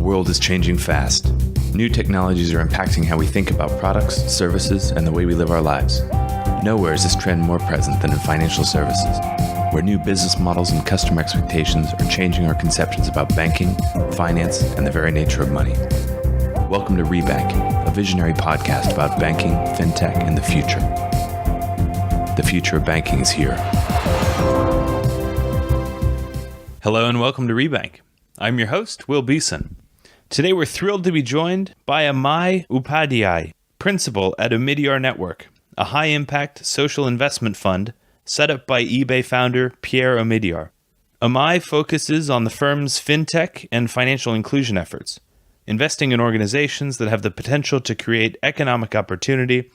world is changing fast. New technologies are impacting how we think about products, services, and the way we live our lives. Nowhere is this trend more present than in financial services, where new business models and customer expectations are changing our conceptions about banking, finance, and the very nature of money. Welcome to Rebank, a visionary podcast about banking, fintech, and the future. The future of banking is here. Hello and welcome to Rebank. I'm your host, Will Beeson. Today we're thrilled to be joined by Ameya Upadhyay, principal at Omidyar Network, a high-impact social investment fund set up by eBay founder Pierre Omidyar. Ameya focuses on the firm's fintech and financial inclusion efforts, investing in organizations that have the potential to create economic opportunity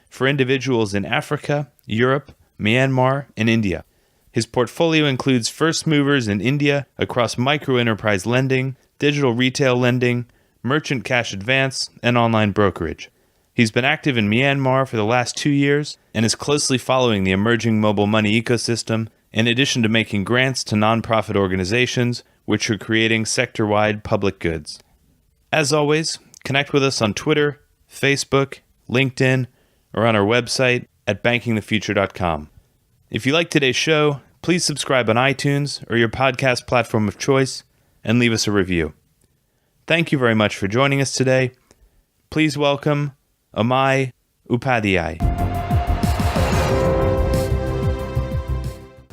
for individuals in Africa, Europe, Myanmar, and India. His portfolio includes first movers in India across micro-enterprise lending, digital retail lending, merchant cash advance, and online brokerage. He's been active in Myanmar for the last 2 years and is closely following the emerging mobile money ecosystem, in addition to making grants to nonprofit organizations, which are creating sector-wide public goods. As always, connect with us on Twitter, Facebook, LinkedIn, or on our website at bankingthefuture.com. If you like today's show, please subscribe on iTunes or your podcast platform of choice and leave us a review. Thank you very much for joining us today. Please welcome Ameya Upadhyay.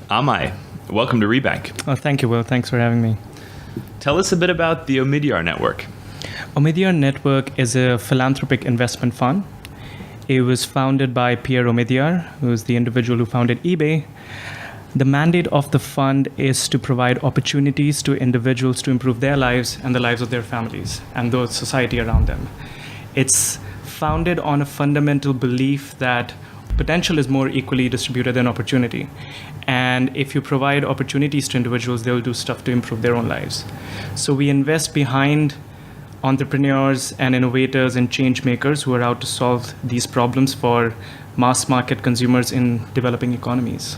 Ameya, welcome to Rebank. Oh, thank you, Will. Thanks for having me. Tell us a bit about the Omidyar Network. Omidyar Network is a philanthropic investment fund. It was founded by Pierre Omidyar, who is the individual who founded eBay. The mandate of the fund is to provide opportunities to individuals to improve their lives and the lives of their families and the society around them. It's founded on a fundamental belief that potential is more equally distributed than opportunity. And if you provide opportunities to individuals, they'll do stuff to improve their own lives. So we invest behind entrepreneurs and innovators and change makers who are out to solve these problems for mass market consumers in developing economies.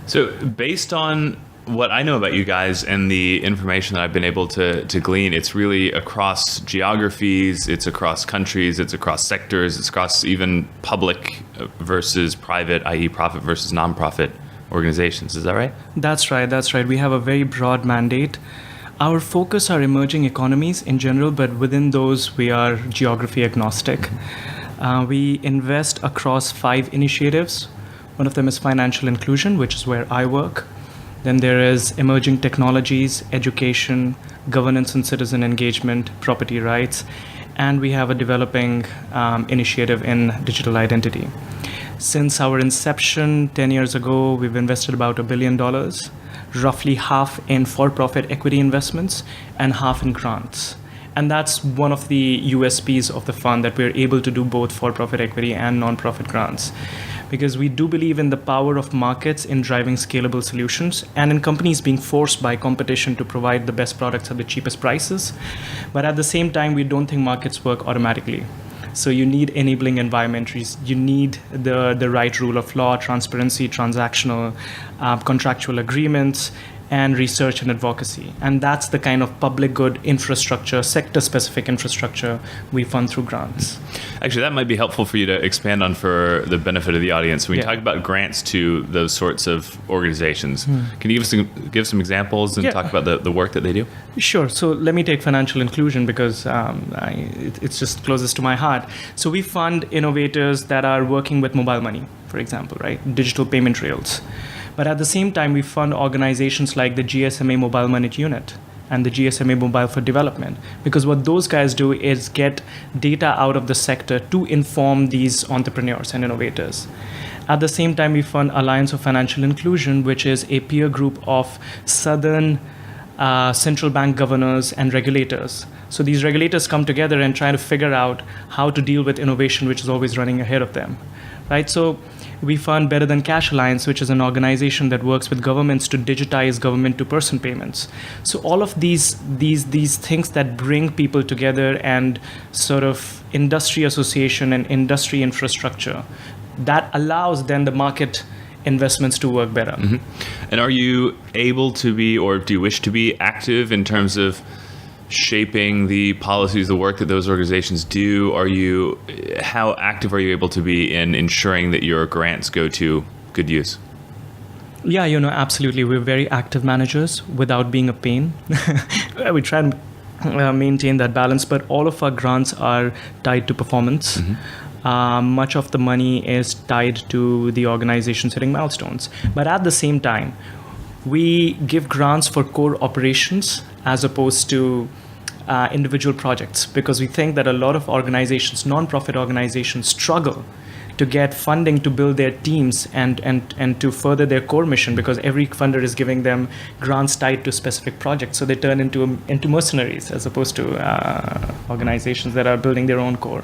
So based on what I know about you guys and the information that I've been able to glean, it's really across geographies, it's across countries, it's across sectors, it's across even public versus private, i.e. profit versus nonprofit organizations. Is that right? That's right. We have a very broad mandate. Our focus are emerging economies in general, but within those, we are geography agnostic. We invest across 5 initiatives. One of them is financial inclusion, which is where I work. Then there is emerging technologies, education, governance and citizen engagement, property rights, and we have a developing initiative in digital identity. Since our inception 10 years ago, we've invested about $1 billion. Roughly half in for-profit equity investments and half in grants. And that's one of the USPs of the fund, that we're able to do both for-profit equity and non-profit grants. Because we do believe in the power of markets in driving scalable solutions and in companies being forced by competition to provide the best products at the cheapest prices. But at the same time, we don't think markets work automatically. So you need enabling environments, you need the right rule of law, transparency, transactional, contractual agreements, and research and advocacy. And that's the kind of public good infrastructure, sector-specific infrastructure we fund through grants. Actually, that might be helpful for you to expand on for the benefit of the audience. When you talk about grants to those sorts of organizations, can you give some examples and talk about the work that they do? Sure. So let me take financial inclusion because it's just closest to my heart. So we fund innovators that are working with mobile money, for example, right? Digital payment rails. But at the same time, we fund organizations like the GSMA Mobile Money Unit and the GSMA Mobile for Development, because what those guys do is get data out of the sector to inform these entrepreneurs and innovators. At the same time, we fund Alliance of Financial Inclusion, which is a peer group of Southern central bank governors and regulators. So these regulators come together and try to figure out how to deal with innovation, which is always running ahead of them, right? So we fund Better Than Cash Alliance, which is an organization that works with governments to digitize government-to-person payments. So all of these things that bring people together and sort of industry association and industry infrastructure, that allows then the market investments to work better. Mm-hmm. And are you able to be, or do you wish to be, active in terms of shaping the policies, the work that those organizations do? How active are you able to be in ensuring that your grants go to good use? Yeah, absolutely. We're very active managers without being a pain. We try and maintain that balance, but all of our grants are tied to performance. Much of the money is tied to the organization setting milestones. But at the same time, we give grants for core operations as opposed to individual projects, because we think that a lot of organizations, non-profit organizations, struggle to get funding to build their teams and to further their core mission, because every funder is giving them grants tied to specific projects. So they turn into mercenaries as opposed to organizations that are building their own core.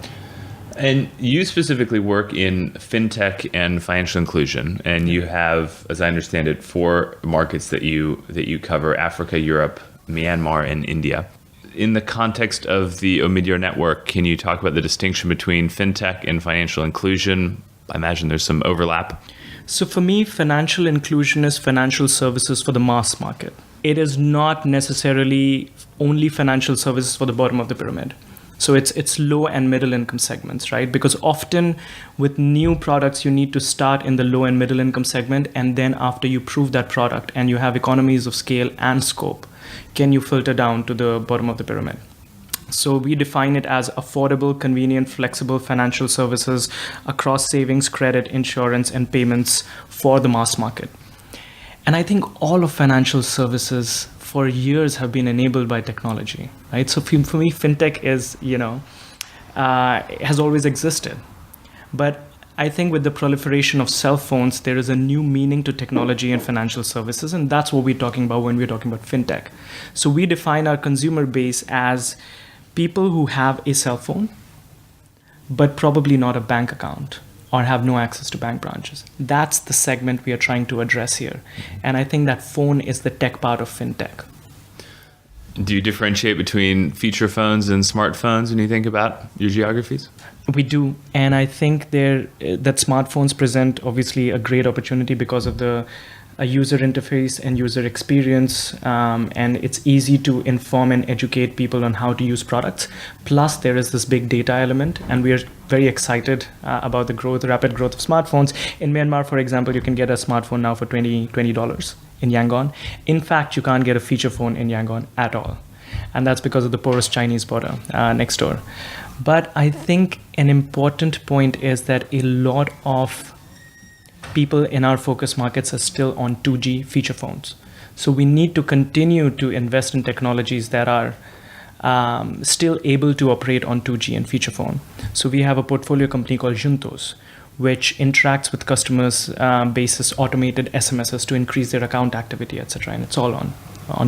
And you specifically work in fintech and financial inclusion, and you have, as I understand it, 4 markets that you cover: Africa, Europe, Myanmar, and India. In the context of the Omidyar Network, can you talk about the distinction between fintech and financial inclusion? I imagine there's some overlap. So for me, financial inclusion is financial services for the mass market. It is not necessarily only financial services for the bottom of the pyramid. So it's low and middle income segments, right? Because often with new products, you need to start in the low and middle income segment. And then after you prove that product and you have economies of scale and scope, can you filter down to the bottom of the pyramid? So we define it as affordable, convenient, flexible financial services across savings, credit, insurance, and payments for the mass market. And I think all of financial services for years have been enabled by technology, right? So for me, fintech is, has always existed. But I think with the proliferation of cell phones, there is a new meaning to technology and financial services, and that's what we're talking about when we're talking about fintech. So we define our consumer base as people who have a cell phone, but probably not a bank account or have no access to bank branches. That's the segment we are trying to address here. And I think that phone is the tech part of fintech. Do you differentiate between feature phones and smartphones when you think about your geographies? We do, and I think that smartphones present obviously a great opportunity because of the user interface and user experience, and it's easy to inform and educate people on how to use products. Plus, there is this big data element, and we are very excited about the rapid growth of smartphones. In Myanmar, for example, you can get a smartphone now for $20 in Yangon. In fact, you can't get a feature phone in Yangon at all. And that's because of the porous Chinese border next door. But I think an important point is that a lot of people in our focus markets are still on 2G feature phones. So we need to continue to invest in technologies that are still able to operate on 2G and feature phone. So we have a portfolio company called Juntos, which interacts with customers basis automated SMSs to increase their account activity, etc. And it's all on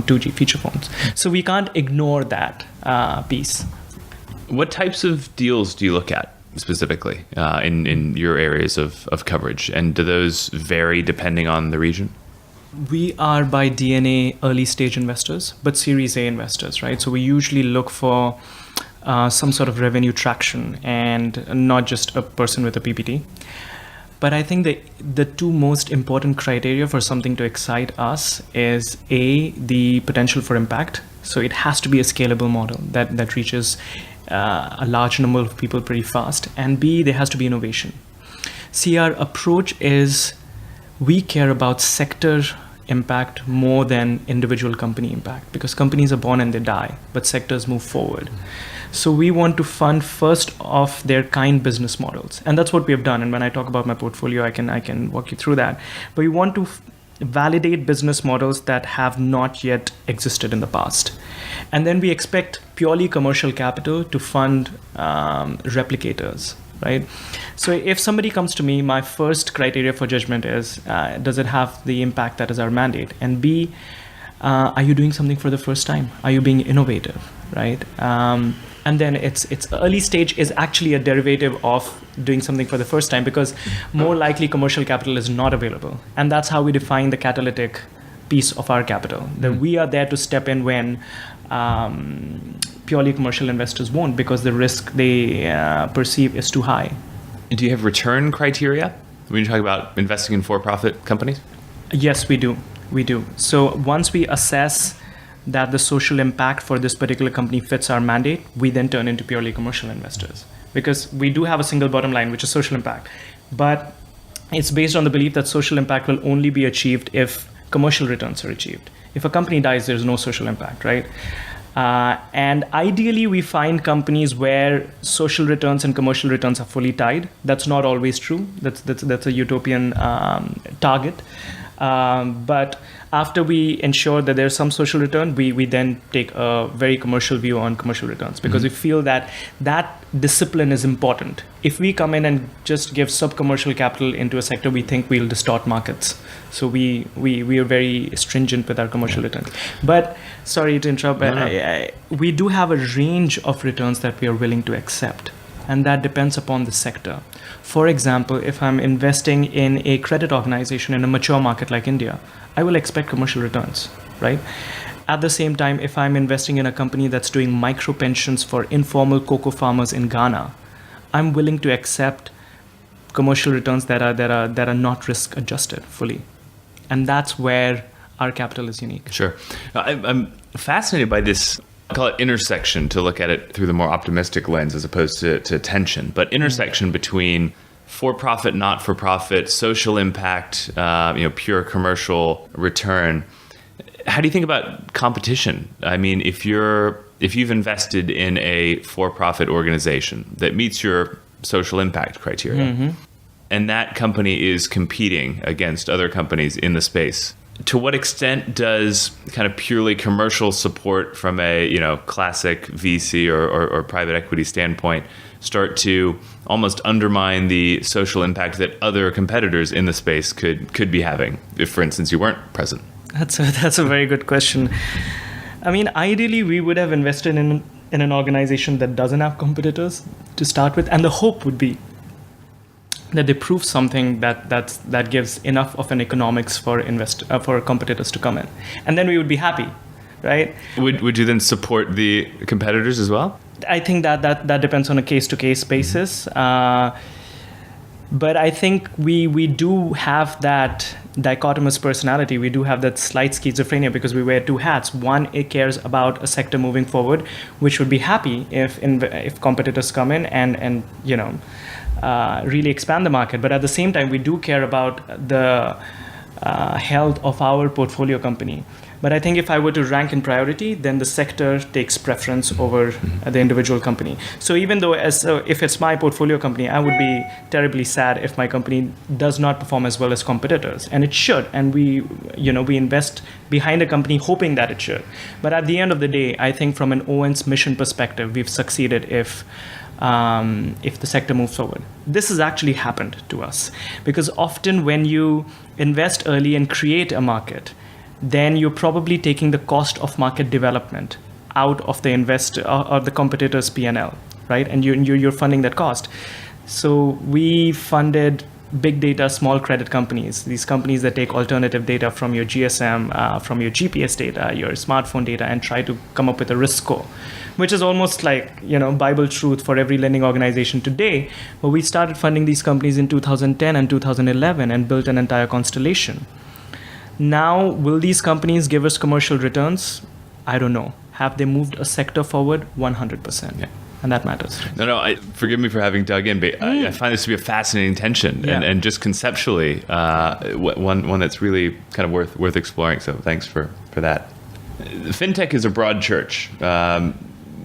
2G feature phones. So we can't ignore that piece. What types of deals do you look at specifically in your areas of coverage? And do those vary depending on the region? We are by DNA early stage investors, but Series A investors, right? So we usually look for some sort of revenue traction and not just a person with a PPT. But I think the 2 most important criteria for something to excite us is A, the potential for impact. So it has to be a scalable model that reaches a large number of people pretty fast. And B, there has to be innovation. See, our approach is we care about sector impact more than individual company impact, because companies are born and they die, but sectors move forward. So we want to fund first of their kind business models. And that's what we have done. And when I talk about my portfolio, I can walk you through that. But we want to validate business models that have not yet existed in the past. And then we expect purely commercial capital to fund replicators, right? So if somebody comes to me, my first criteria for judgment is, does it have the impact that is our mandate? And B, are you doing something for the first time? Are you being innovative, right? And then it's early stage is actually a derivative of doing something for the first time, because more likely commercial capital is not available. And that's how we define the catalytic piece of our capital, that we are there to step in when purely commercial investors won't, because the risk they perceive is too high. Do you have return criteria when you talk about investing in for-profit companies? Yes, we do. So once we assess that the social impact for this particular company fits our mandate, we then turn into purely commercial investors. Because we do have a single bottom line, which is social impact. But it's based on the belief that social impact will only be achieved if commercial returns are achieved. If a company dies, there's no social impact, right? And ideally, we find companies where social returns and commercial returns are fully tied. That's not always true. That's a utopian target. But after we ensure that there's some social return, we then take a very commercial view on commercial returns, because we feel that discipline is important. If we come in and just give sub-commercial capital into a sector, we think we'll distort markets. So we are very stringent with our commercial returns. But sorry to interrupt, we do have a range of returns that we are willing to accept, and that depends upon the sector. For example, if I'm investing in a credit organization in a mature market like India, I will expect commercial returns, right? At the same time, if I'm investing in a company that's doing micro pensions for informal cocoa farmers in Ghana, I'm willing to accept commercial returns that are not risk adjusted fully. And that's where our capital is unique. Sure. I'm fascinated by this, I call it intersection, to look at it through the more optimistic lens as opposed to tension, but intersection between for-profit, not-for-profit, social impact, pure commercial return. How do you think about competition? I mean, if you've invested in a for-profit organization that meets your social impact criteria, and that company is competing against other companies in the space, to what extent does kind of purely commercial support from a classic VC or private equity standpoint start to almost undermine the social impact that other competitors in the space could be having if, for instance, you weren't present? That's a very good question. I mean, ideally, we would have invested in an organization that doesn't have competitors to start with, and the hope would be that they prove something that gives enough of an economics for competitors to come in, and then we would be happy, right? Would you then support the competitors as well? I think that depends on a case-to-case basis. But I think we do have that dichotomous personality. We do have that slight schizophrenia because we wear two hats. One, it cares about a sector moving forward, which would be happy if competitors come in and really expand the market. But at the same time, we do care about the health of our portfolio company. But I think if I were to rank in priority, then the sector takes preference over the individual company. So even though if it's my portfolio company, I would be terribly sad if my company does not perform as well as competitors, and it should. And we invest behind a company hoping that it should. But at the end of the day, I think from an ON's mission perspective, we've succeeded if the sector moves forward. This has actually happened to us because often when you invest early and create a market, then you're probably taking the cost of market development out of the investor or the competitor's P&L, right? And you're funding that cost. So we funded big data, small credit companies, these companies that take alternative data from your GSM, from your GPS data, your smartphone data, and try to come up with a risk score, which is almost like, Bible truth for every lending organization today. But we started funding these companies in 2010 and 2011 and built an entire constellation. Now, will these companies give us commercial returns? I don't know. Have they moved a sector forward? 100%. Yeah. And that matters. No, forgive me for having dug in, but I find this to be a fascinating tension and just conceptually one that's really kind of worth exploring. So thanks for that. Fintech is a broad church.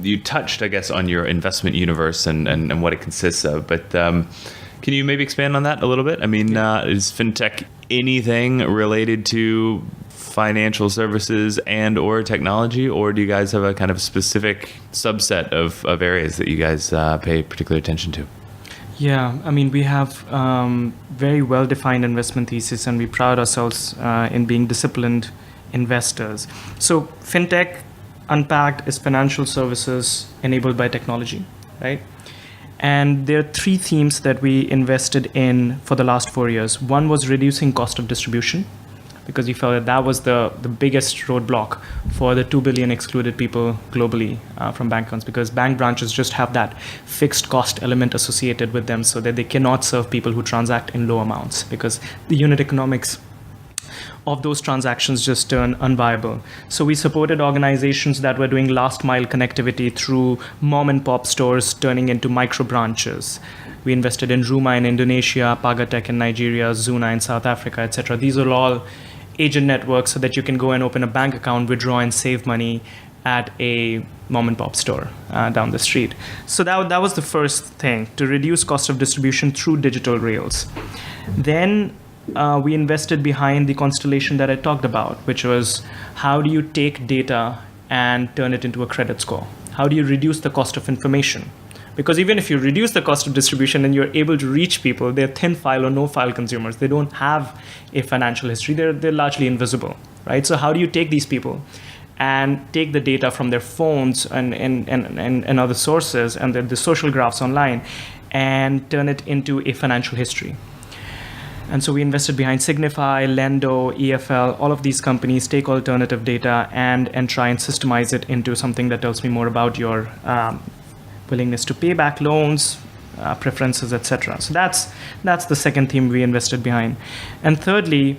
You touched, I guess, on your investment universe and what it consists of, but can you maybe expand on that a little bit? I mean, is Fintech anything related to financial services and or technology, or do you guys have a kind of specific subset of areas that you guys pay particular attention to? Yeah, I mean, we have very well-defined investment thesis, and we pride ourselves in being disciplined investors. So Fintech, unpacked, is financial services enabled by technology, right? And there are three themes that we invested in for the last 4 years. One was reducing cost of distribution, because we felt that was the biggest roadblock for the 2 billion excluded people globally from bank accounts, because bank branches just have that fixed cost element associated with them so that they cannot serve people who transact in low amounts, because the unit economics of those transactions just turn unviable. So we supported organizations that were doing last mile connectivity through mom and pop stores turning into micro branches. We invested in Ruma in Indonesia, Pagatech in Nigeria, Zuna in South Africa, etc. These are all agent networks so that you can go and open a bank account, withdraw and save money at a mom and pop store down the street. So that was the first thing, to reduce cost of distribution through digital rails. Then we invested behind the constellation that I talked about, which was how do you take data and turn it into a credit score? How do you reduce the cost of information? Because even if you reduce the cost of distribution and you're able to reach people, they're thin file or no file consumers. They don't have a financial history. They're largely invisible, right? So how do you take these people and take the data from their phones and other sources and the social graphs online and turn it into a financial history? And so we invested behind Signify, Lendo, EFL, all of these companies take alternative data and try and systemize it into something that tells me more about your willingness to pay back loans, preferences, etc. So that's the second theme we invested behind. And thirdly,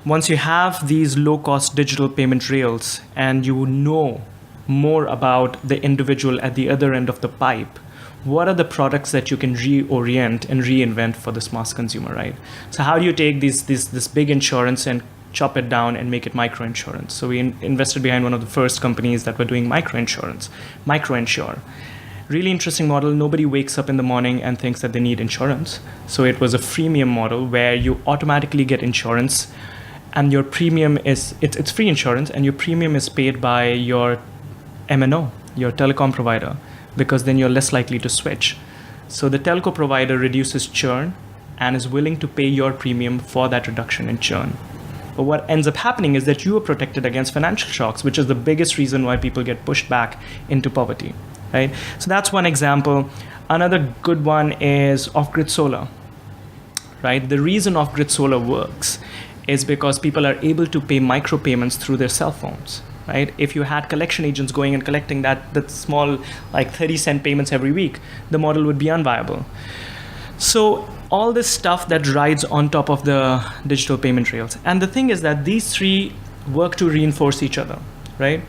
once you have these low-cost digital payment rails and you know more about the individual at the other end of the pipe, what are the products that you can reorient and reinvent for this mass consumer, right? So how do you take this big insurance and chop it down and make it microinsurance? So we invested behind one of the first companies that were doing microinsurance, MicroInsure. Really interesting model. Nobody wakes up in the morning and thinks that they need insurance. So it was a freemium model where you automatically get insurance and your premium it's free insurance and your premium is paid by your MNO, your telecom provider, because then you're less likely to switch. So the telco provider reduces churn and is willing to pay your premium for that reduction in churn. But what ends up happening is that you are protected against financial shocks, which is the biggest reason why people get pushed back into poverty, right? So that's one example. Another good one is off-grid solar, right? The reason off-grid solar works is because people are able to pay micropayments through their cell phones, right? If you had collection agents going and collecting that small, like 30-cent payments every week, the model would be unviable. So all this stuff that rides on top of the digital payment rails. And the thing is that these three work to reinforce each other, right?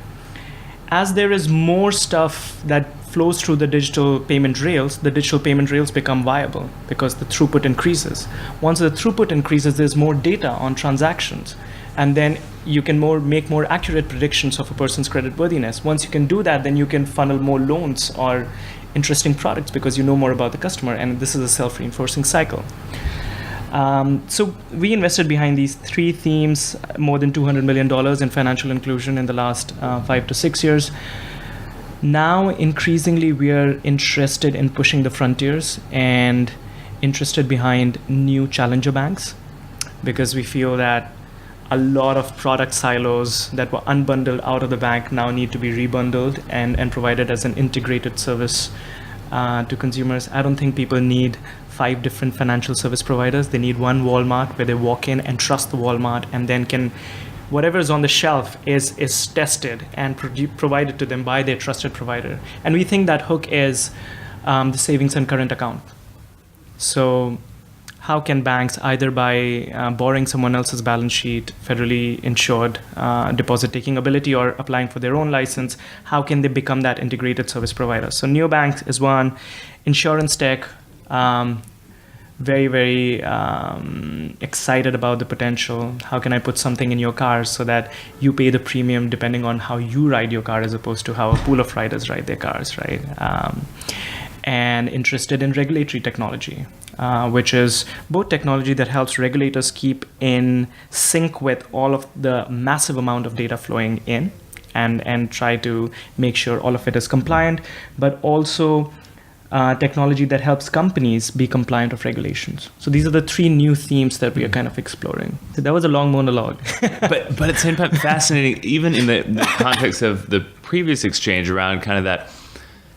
As there is more stuff that flows through the digital payment rails, the digital payment rails become viable because the throughput increases. Once the throughput increases, there's more data on transactions. And then you can make more accurate predictions of a person's creditworthiness. Once you can do that, then you can funnel more loans or interesting products because you know more about the customer. And this is a self-reinforcing cycle. So we invested behind these three themes, more than $200 million in financial inclusion in the last 5 to 6 years. Now, increasingly, we are interested in pushing the frontiers and interested behind new challenger banks because we feel that a lot of product silos that were unbundled out of the bank now need to be rebundled and provided as an integrated service to consumers. I don't think people need 5 different financial service providers. They need one Walmart where they walk in and trust the Walmart and then whatever is on the shelf is tested and provided to them by their trusted provider. And we think that hook is the savings and current account. So how can banks, either by borrowing someone else's balance sheet, federally insured deposit-taking ability, or applying for their own license, how can they become that integrated service provider? So neobanks is one. Insurance tech, very, very excited about the potential. How can I put something in your car so that you pay the premium depending on how you ride your car as opposed to how a pool of riders ride their cars, right? And interested in regulatory technology, which is both technology that helps regulators keep in sync with all of the massive amount of data flowing in and try to make sure all of it is compliant, but also technology that helps companies be compliant of regulations. So these are the 3 new themes that we are kind of exploring. So that was a long monologue. but at the same time, fascinating, even in the context of the previous exchange around kind of that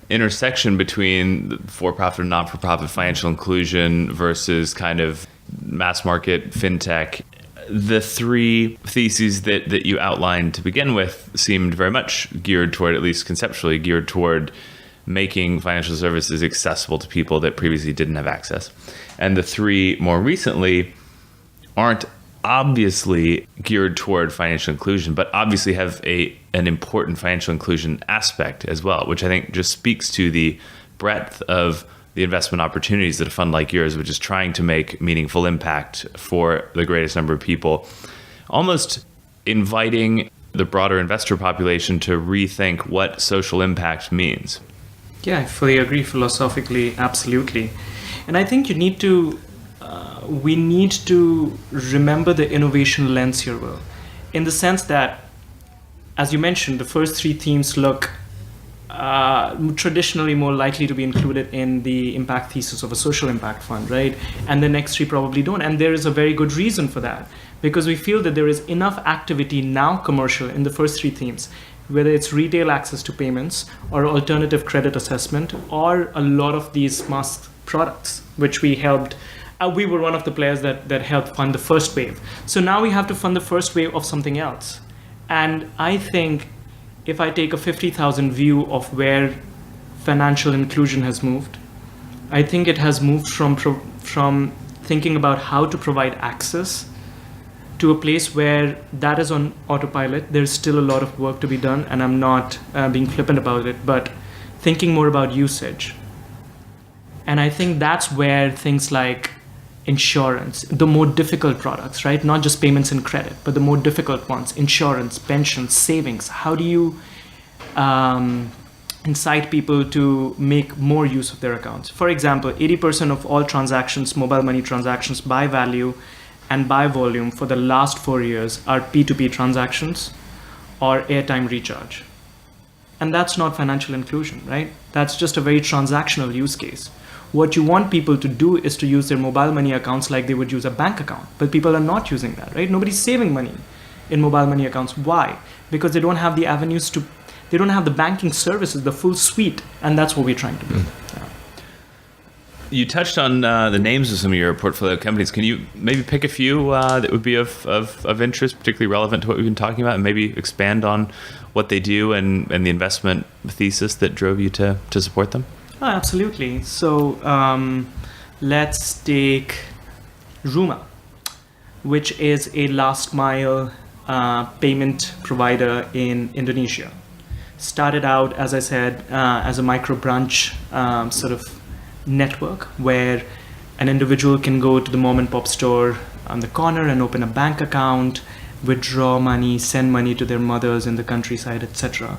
intersection between for-profit and not-for-profit financial inclusion versus kind of mass market fintech. The 3 theses that you outlined to begin with seemed very much geared toward, at least conceptually, geared toward making financial services accessible to people that previously didn't have access. And the 3 more recently aren't obviously geared toward financial inclusion, but obviously have an important financial inclusion aspect as well, which I think just speaks to the breadth of the investment opportunities that a fund like yours, which is trying to make meaningful impact for the greatest number of people, almost inviting the broader investor population to rethink what social impact means. Yeah, I fully agree philosophically, absolutely. And I think we need to remember the innovation lens here, Will, in the sense that, as you mentioned, the first three themes look traditionally more likely to be included in the impact thesis of a social impact fund, right? And the next three probably don't. And there is a very good reason for that, because we feel that there is enough activity now commercial in the first three themes, whether it's retail access to payments or alternative credit assessment, or a lot of these mass products, which we helped. We were one of the players that helped fund the first wave. So now we have to fund the first wave of something else. And I think if I take a 50,000 view of where financial inclusion has moved, I think it has moved from thinking about how to provide access to a place where that is on autopilot. There's still a lot of work to be done, and I'm not being flippant about it, but thinking more about usage. And I think that's where things like insurance, the more difficult products, right? Not just payments and credit, but the more difficult ones, insurance, pensions, savings. How do you incite people to make more use of their accounts? For example, 80% of all transactions, mobile money transactions by value and by volume for the last 4 years are P2P transactions or airtime recharge. And that's not financial inclusion, right? That's just a very transactional use case. What you want people to do is to use their mobile money accounts like they would use a bank account. But people are not using that, right? Nobody's saving money in mobile money accounts. Why? Because they don't have the avenues they don't have the banking services, the full suite. And that's what we're trying to build. Yeah. You touched on the names of some of your portfolio companies. Can you maybe pick a few that would be of interest, particularly relevant to what we've been talking about, and maybe expand on what they do and the investment thesis that drove you to support them? Oh, absolutely. So let's take Ruma, which is a last mile payment provider in Indonesia. Started out, as I said, as a micro branch sort of network where an individual can go to the mom and pop store on the corner and open a bank account, withdraw money, send money to their mothers in the countryside, etc.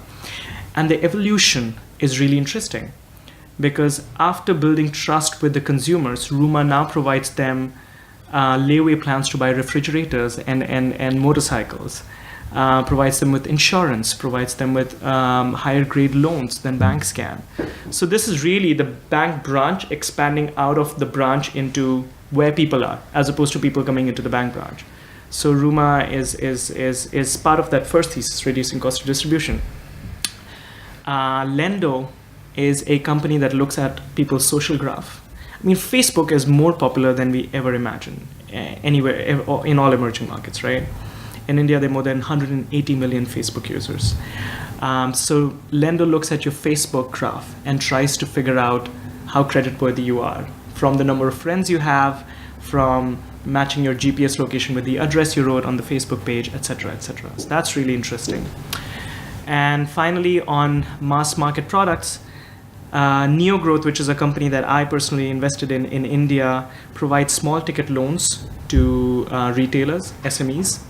And the evolution is really interesting, because after building trust with the consumers, Ruma now provides them layaway plans to buy refrigerators and motorcycles, provides them with insurance, provides them with higher grade loans than banks can. So this is really the bank branch expanding out of the branch into where people are, as opposed to people coming into the bank branch. So Ruma is part of that first thesis, reducing cost of distribution. Lendo is a company that looks at people's social graph. I mean, Facebook is more popular than we ever imagined anywhere in all emerging markets, right? In India, there are more than 180 million Facebook users. So Lendo looks at your Facebook graph and tries to figure out how creditworthy you are, from the number of friends you have, from matching your GPS location with the address you wrote on the Facebook page, etc., etc. So that's really interesting. And finally, on mass market products, Neo Growth, which is a company that I personally invested in India, provides small ticket loans to retailers, SMEs,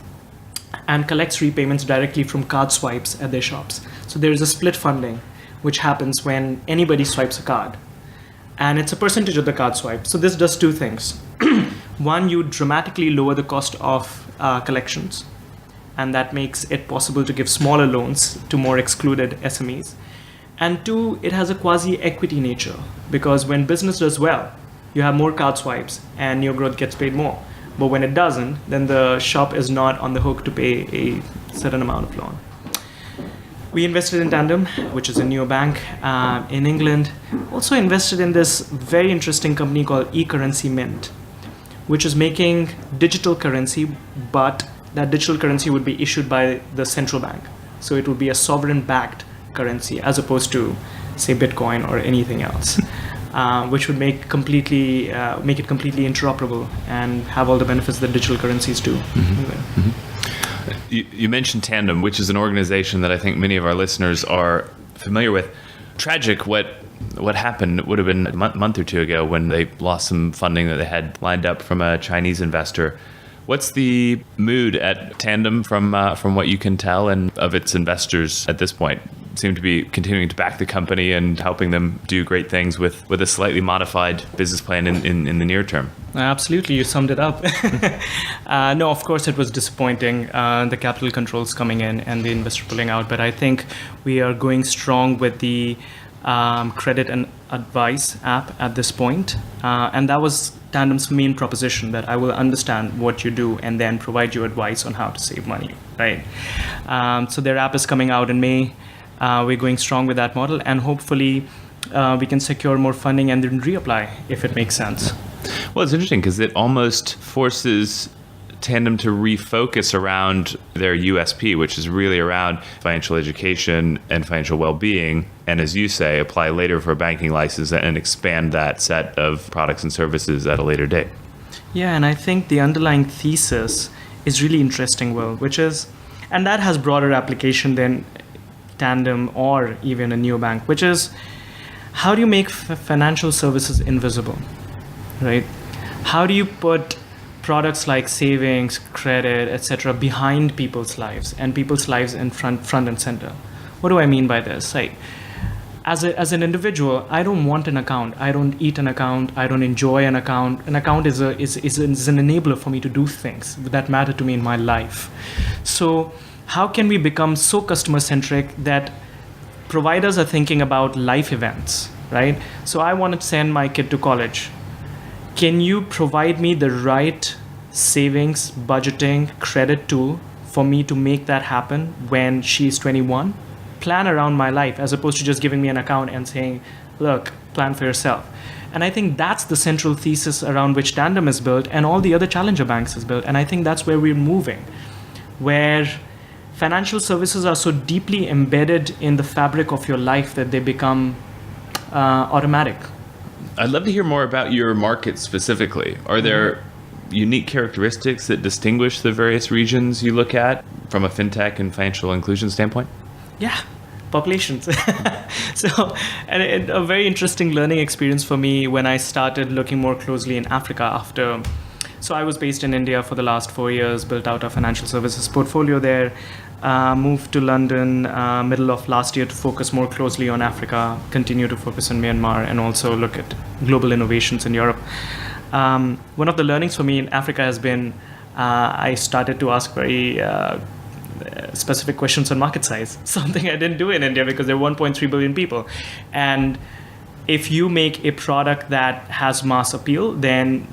and collects repayments directly from card swipes at their shops. So there is a split funding, which happens when anybody swipes a card. And it's a percentage of the card swipe. So this does two things. One, you dramatically lower the cost of collections, and that makes it possible to give smaller loans to more excluded SMEs. And two, it has a quasi-equity nature, because when business does well, you have more card swipes and Neo Growth gets paid more. But when it doesn't, then the shop is not on the hook to pay a certain amount of loan. We invested in Tandem, which is a neobank in England. Also invested in this very interesting company called e-Currency Mint, which is making digital currency, but that digital currency would be issued by the central bank. So it would be a sovereign-backed currency as opposed to, say, Bitcoin or anything else. which would make it completely interoperable and have all the benefits that digital currencies do. You mentioned Tandem, which is an organization that I think many of our listeners are familiar with. Tragic what happened would have been a month or two ago when they lost some funding that they had lined up from a Chinese investor. What's the mood at Tandem from what you can tell, and of its investors at this point? Seem to be continuing to back the company and helping them do great things with a slightly modified business plan in the near term. Absolutely, you summed it up. No, of course it was disappointing, the capital controls coming in and the investor pulling out, but I think we are going strong with the credit and advice app at this point. And that was Tandem's main proposition, that I will understand what you do and then provide you advice on how to save money, right? So their app is coming out in May. We're going strong with that model, and hopefully we can secure more funding and then reapply if it makes sense. Well, it's interesting because it almost forces Tandem to refocus around their USP, which is really around financial education and financial well-being, and as you say, apply later for a banking license and expand that set of products and services at a later date. Yeah, and I think the underlying thesis is really interesting, Will, which is, and that has broader application than Tandem or even a neobank, which is, how do you make financial services invisible, right? How do you put products like savings, credit, etc. behind people's lives and people's lives in front and center? What do I mean by this? Like, as an individual, I don't want an account. I don't eat an account. I don't enjoy an account. An account is an enabler for me to do things that matter to me in my life. So how can we become so customer-centric that providers are thinking about life events, right? So I want to send my kid to college. Can you provide me the right savings, budgeting, credit tool for me to make that happen when she's 21? Plan around my life, as opposed to just giving me an account and saying, look, plan for yourself. And I think that's the central thesis around which Tandem is built and all the other challenger banks is built. And I think that's where we're moving, where financial services are so deeply embedded in the fabric of your life that they become automatic. I'd love to hear more about your market specifically. Are there unique characteristics that distinguish the various regions you look at from a fintech and financial inclusion standpoint? Yeah, populations. So, and a very interesting learning experience for me when I started looking more closely in Africa after. So I was based in India for the last 4 years, built out a financial services portfolio there, moved to London middle of last year to focus more closely on Africa, continue to focus on Myanmar, and also look at global innovations in Europe. One of the learnings for me in Africa has been I started to ask very specific questions on market size, something I didn't do in India because there are 1.3 billion people. And if you make a product that has mass appeal, then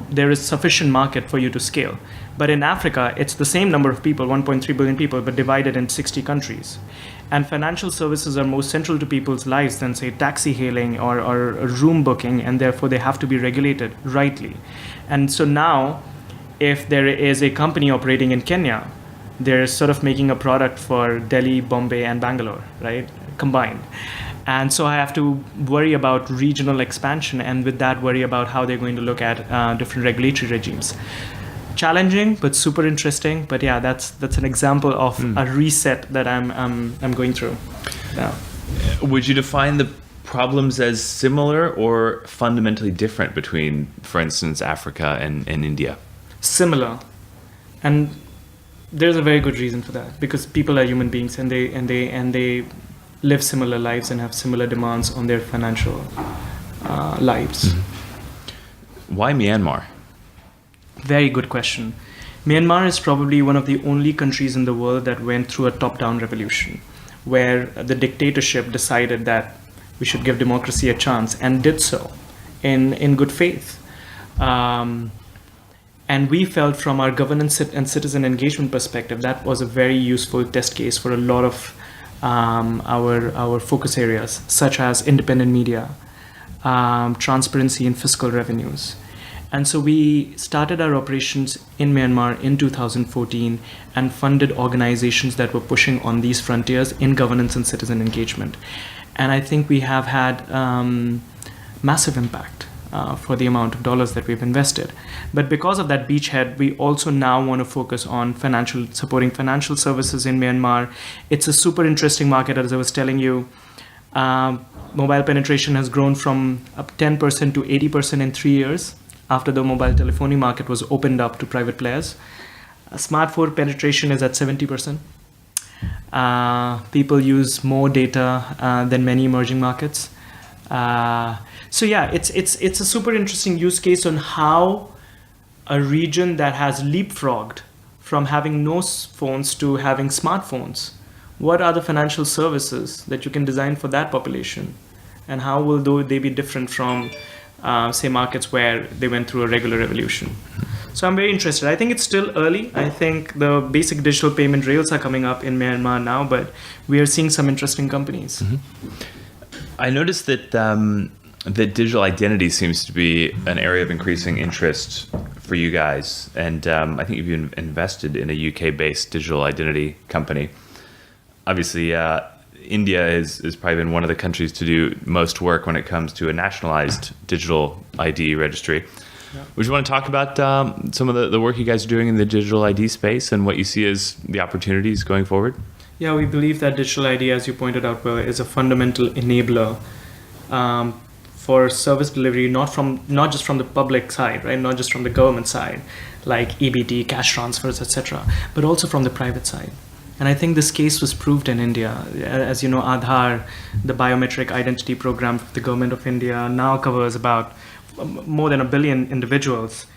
there is sufficient market for you to scale. But in Africa, it's the same number of people, 1.3 billion people, but divided in 60 countries. And financial services are more central to people's lives than, say, taxi hailing or room booking, and therefore they have to be regulated rightly. And so now, if there is a company operating in Kenya, they're sort of making a product for Delhi, Bombay, and Bangalore, right, combined. And so I have to worry about regional expansion, and with that, worry about how they're going to look at different regulatory regimes. Challenging, but super interesting. But yeah, that's an example of a reset that I'm going through now. Would you define the problems as similar or fundamentally different between, for instance, Africa and India? Similar, and there's a very good reason for that, because people are human beings, and they live similar lives and have similar demands on their financial lives. Why Myanmar? Very good question. Myanmar is probably one of the only countries in the world that went through a top-down revolution, where the dictatorship decided that we should give democracy a chance, and did so in good faith. And we felt from our governance and citizen engagement perspective, that was a very useful test case for a lot of our focus areas, such as independent media, transparency in fiscal revenues. And so we started our operations in Myanmar in 2014 and funded organizations that were pushing on these frontiers in governance and citizen engagement. And I think we have had massive impact for the amount of dollars that we've invested. But because of that beachhead, we also now want to focus on supporting financial services in Myanmar. It's a super interesting market, as I was telling you. Mobile penetration has grown from up 10% to 80% in 3 years after the mobile telephony market was opened up to private players. Smartphone penetration is at 70%. People use more data than many emerging markets. So yeah, it's a super interesting use case on how a region that has leapfrogged from having no phones to having smartphones. What are the financial services that you can design for that population? And how will they be different from, say, markets where they went through a regular evolution? So I'm very interested. I think it's still early. I think the basic digital payment rails are coming up in Myanmar now, but we are seeing some interesting companies. I noticed that that digital identity seems to be an area of increasing interest for you guys. And I think you've invested in a UK-based digital identity company. Obviously, India has probably been one of the countries to do most work when it comes to a nationalized digital ID registry. Yeah. Would you want to talk about some of the work you guys are doing in the digital ID space and what you see as the opportunities going forward? Yeah, we believe that digital ID, as you pointed out, Will, is a fundamental enabler for service delivery, not just from the public side, right? Not just from the government side, like EBT, cash transfers, etc., but also from the private side. And I think this case was proved in India. As you know, Aadhaar, the biometric identity program of the government of India, now covers about more than 1 billion individuals.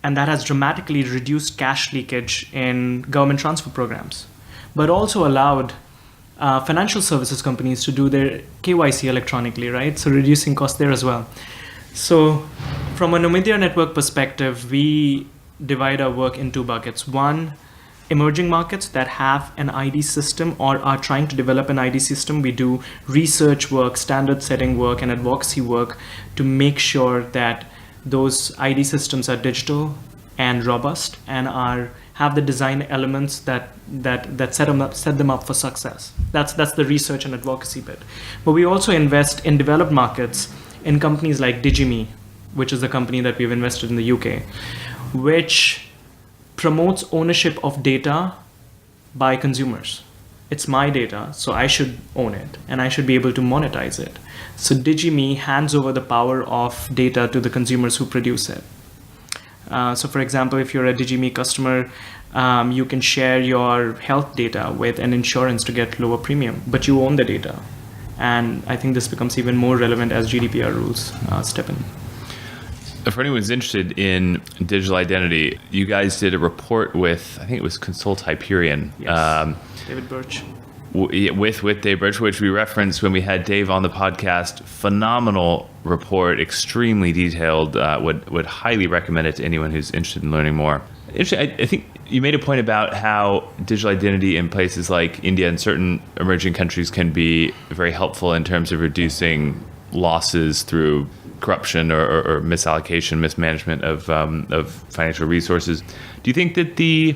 And that has dramatically reduced cash leakage in government transfer programs, but also allowed financial services companies to do their KYC electronically, right? So reducing costs there as well. So from an Omidyar Network perspective, we divide our work in 2 buckets. One, emerging markets that have an ID system or are trying to develop an ID system. We do research work, standard setting work, and advocacy work to make sure that those ID systems are digital and robust and have the design elements that set them up for success. That's the research and advocacy bit. But we also invest in developed markets in companies like DigiMe, which is the company that we've invested in the UK, which promotes ownership of data by consumers. It's my data, so I should own it and I should be able to monetize it. So DigiMe hands over the power of data to the consumers who produce it. So for example, if you're a DigiMe customer, you can share your health data with an insurance to get lower premium, but you own the data. And I think this becomes even more relevant as GDPR rules step in. For anyone who's interested in digital identity, you guys did a report with, I think it was Consult Hyperion. Yes. David Birch. With Dave Birch, which we referenced when we had Dave on the podcast. Phenomenal report, extremely detailed. Would highly recommend it to anyone who's interested in learning more. I think you made a point about how digital identity in places like India and certain emerging countries can be very helpful in terms of reducing losses through corruption or misallocation, mismanagement of financial resources. Do you think that the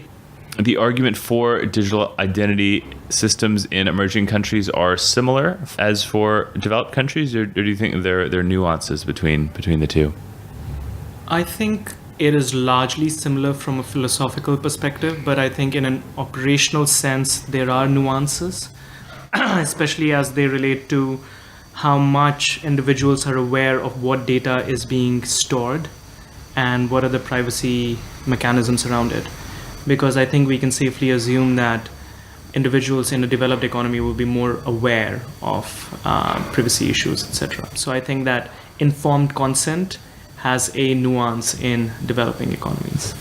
argument for digital identity systems in emerging countries are similar as for developed countries, or do you think there are nuances between the two? I think it is largely similar from a philosophical perspective, but I think in an operational sense there are nuances, especially as they relate to how much individuals are aware of what data is being stored and what are the privacy mechanisms around it. Because I think we can safely assume that individuals in a developed economy will be more aware of privacy issues, etc. So I think that informed consent has a nuance in developing economies.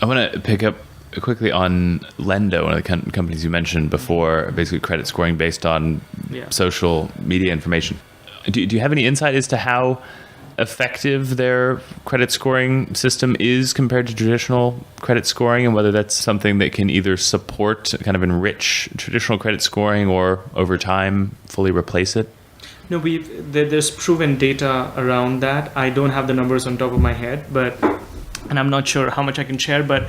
I want to pick up quickly on Lendo, one of the companies you mentioned before, basically credit scoring based on social media information. Do you have any insight as to how effective their credit scoring system is compared to traditional credit scoring, and whether that's something that can either support, kind of enrich traditional credit scoring, or over time fully replace it? No, there's proven data around that. I don't have the numbers on top of my head, and I'm not sure how much I can share, but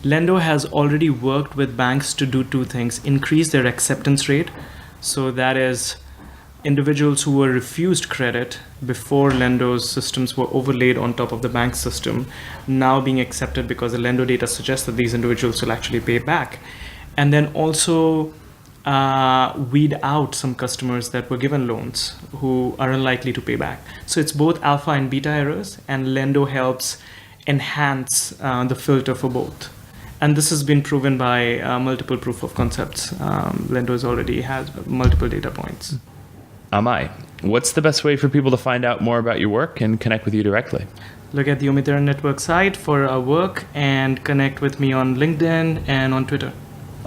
Lendo has already worked with banks to do 2 things: increase their acceptance rate. So that is individuals who were refused credit before Lendo's systems were overlaid on top of the bank system now being accepted because the Lendo data suggests that these individuals will actually pay back. And then also weed out some customers that were given loans who are unlikely to pay back. So it's both alpha and beta errors, and Lendo helps enhance the filter for both. And this has been proven by multiple proof of concepts. Lendo already has multiple data points. Ameya, what's the best way for people to find out more about your work and connect with you directly? Look at the Omidyar Network site for our work and connect with me on LinkedIn and on Twitter.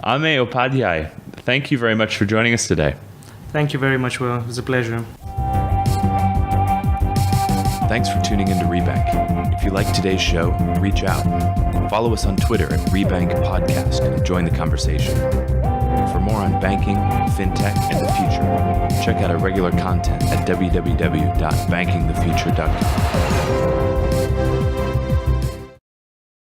Ameya Upadhyay, thank you very much for joining us today. Thank you very much, Will. It was a pleasure. Thanks for tuning into Rebank. If you like today's show, reach out. Follow us on Twitter at Rebank Podcast and join the conversation. For more on banking, fintech, and the future, check out our regular content at www.bankingthefuture.com.